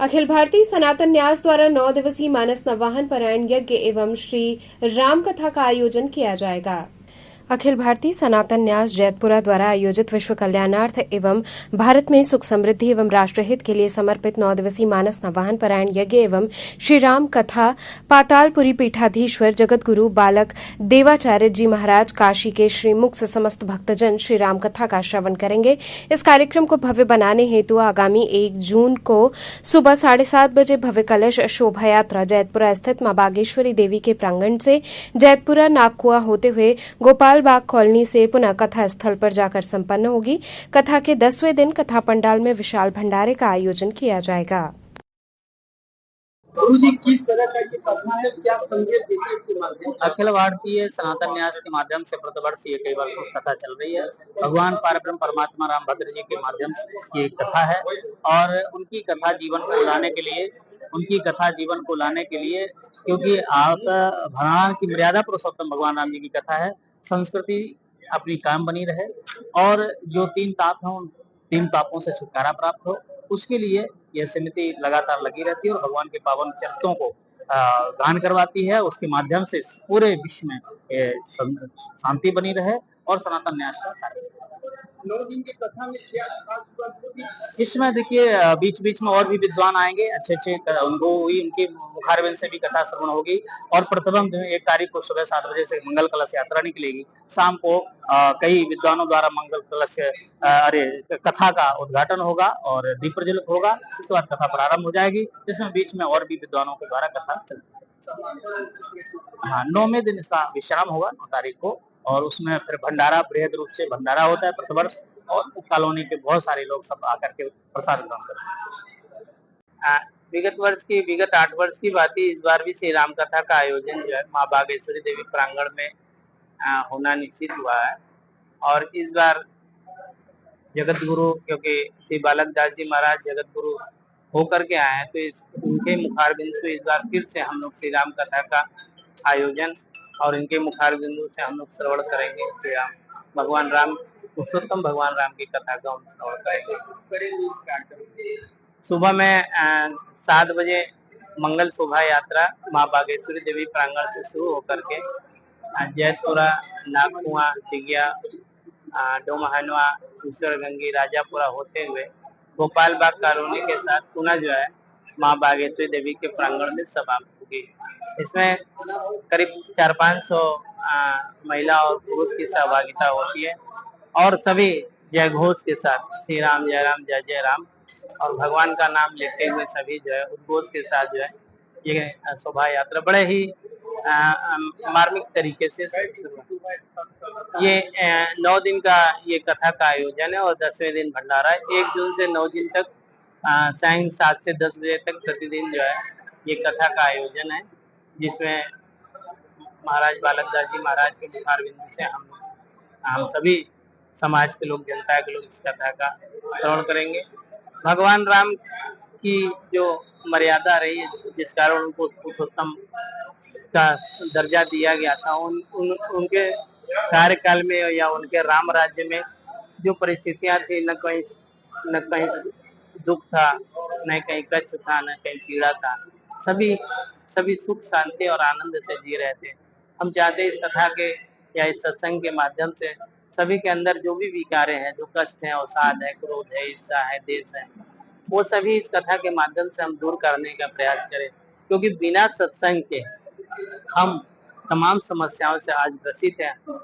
अखिल भारतीय सनातन न्यास द्वारा 9 दिवसीय मानस नवाहन पारायण यज्ञ एवं श्री राम कथा का आयोजन किया जाएगा। अखिल भारतीय सनातन न्यास जैतपुरा द्वारा आयोजित विश्व कल्याणार्थ एवं भारत में सुख समृद्धि एवं राष्ट्रहित के लिए समर्पित 9 दिवसीय मानस नवाहन पारायण यज्ञ एवं श्री राम कथा पातालपुरी पीठाधीश्वर जगतगुरु बालक देवाचार्य जी महाराज काशी के श्रीमुख से समस्त भक्तजन श्री राम कथा का श्रवण करेंगे। इस कार्यक्रम को भव्य बनाने हेतु आगामी 1 जून को सुबह 7:30 बजे भव्य कलश शोभा यात्रा जैतपुरा स्थित मां बागेश्वरी देवी के प्रांगण से जैतपुरा नागकुआ होते हुए गोपाल बाग कॉलोनी से पुनः कथा स्थल पर जाकर संपन्न होगी। कथा के 10वें दिन कथा पंडाल में विशाल भंडारे का आयोजन किया जाएगा। गुरुजी किस तरह का ये कथा है, क्या संदेश देती है इसके माध्यम से? अखिल भारतीय सनातन न्यास के माध्यम से प्रतिवर्ष ये कई वर्षों से कथा चल रही है। भगवान पारब्रह्म परमात्मा रामभद्र जी के माध्यम से ये कथा है और उनकी कथा जीवन को लाने के लिए क्योंकि आप भगवान की मर्यादा पुरुषोत्तम भगवान राम जी की कथा है। संस्कृति अपनी कायम बनी रहे और जो 3 ताप हैं उन 3 तापों से छुटकारा प्राप्त हो, उसके लिए यह समिति लगातार लगी रहती है और भगवान के पावन चरित्रों को गान करवाती है। उसके माध्यम से पूरे विश्व में शांति बनी रहे और सनातन न्यास का कार्य। 9 दिन की कथा में क्या खास बात होगी? इसमें देखिए बीच बीच में और भी विद्वान आएंगे, अच्छे उनको उनके मुखारबिंद से भी कथा श्रवण होगी और प्रथम 1 तारीख को सुबह 7 बजे से मंगल कलश यात्रा निकलेगी। शाम को कई विद्वानों द्वारा मंगल कलश कथा का उद्घाटन होगा और दीप प्रज्वलित होगा। उसके बाद कथा प्रारंभ हो जाएगी, जिसमें बीच में और भी विद्वानों के द्वारा कथा चलेगी। हाँ, 9वें दिन इसका विश्राम होगा 9 तारीख को और उसमें फिर भंडारा बृहद रूप से भंडारा होता है प्रतिवर्ष और कॉलोनी के बहुत सारे लोग सब आकर के प्रसाद ग्रहण करते हैं। विगत 8 वर्ष की बात ही इस बार भी श्री राम कथा का आयोजन जो है माँ बागेश्वरी देवी प्रांगण में होना निश्चित हुआ है और इस बार जगत गुरु क्योंकि श्री बालक दास जी महाराज जगत गुरु होकर के आए हैं तो उनके मुखारबिंद से इस बार फिर से हम लोग श्री राम कथा का आयोजन और इनके मुखारबिंदु से हम लोग श्रवण करेंगे। श्री राम भगवान राम पुरुषोत्तम भगवान राम की कथा का हम श्रवण करेंगे। सुबह में 7 बजे मंगल शोभा यात्रा माँ बागेश्वरी देवी प्रांगण से शुरू होकर के जैतपुरा नागकुआ तिगिया डोमहनवा ईश्वरगंगी राजापुरा होते हुए गोपाल बाग कॉलोनी के साथ पुनः जो है माँ बागेश्वरी देवी के प्रांगण में समाप्त होगी। इसमें करीब 400-500 महिला और पुरुष की सहभागिता होती है और सभी जय घोष के साथ श्री राम जय राम जय जय राम और भगवान का नाम लेते हुए सभी जो है उद्घोष के साथ जो है ये शोभा यात्रा बड़े ही मार्मिक तरीके से ये 9 दिन का ये कथा का आयोजन है और 10वें दिन भंडारा है। 1 जून से 9 दिन तक सायं 7 से 10 बजे तक प्रतिदिन जो है ये कथा का आयोजन है, जिसमें महाराज बालक दास जी महाराज के मुखारबिंद से हम सभी समाज के लोग जनता के लोग इस कथा का श्रवण करेंगे। भगवान राम की जो मर्यादा रही जिस कारण उनको पुरुषोत्तम का दर्जा दिया गया था उनके कार्यकाल में या उनके राम राज्य में जो परिस्थितियां थी न कहीं दुख था, न कहीं कष्ट था, न कहीं पीड़ा था, सभी सुख शांति और आनंद से जी रहे थे। हम चाहते इस कथा के या इस सत्संग के माध्यम से सभी के अंदर जो भी विकारे हैं, जो कष्ट है, अवसाद है, क्रोध है, ईर्ष्या है, देश है, वो सभी इस कथा के माध्यम से हम दूर करने का प्रयास करें, क्योंकि बिना सत्संग के हम तमाम समस्याओं से आज ग्रसित हैं।